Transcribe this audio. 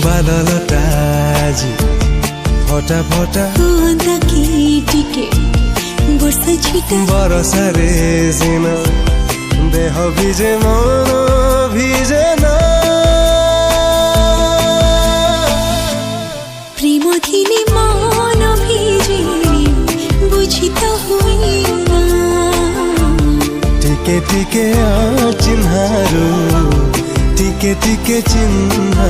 ବାଦଲଟା ଆଜି ଫଟା ଫଟା ତାକି ଟିକେ ବର୍ଷା ଛିଟା ବରସାରେ ସିନା ଦେହ ଭିଜେ ମନ ଭିଜେ ନା প্রেম দিনে মন ভিজে বুঝি তো হুই না টিকে টিকে চিহ্নাରୁ টিকে টিকে চিহ্ନା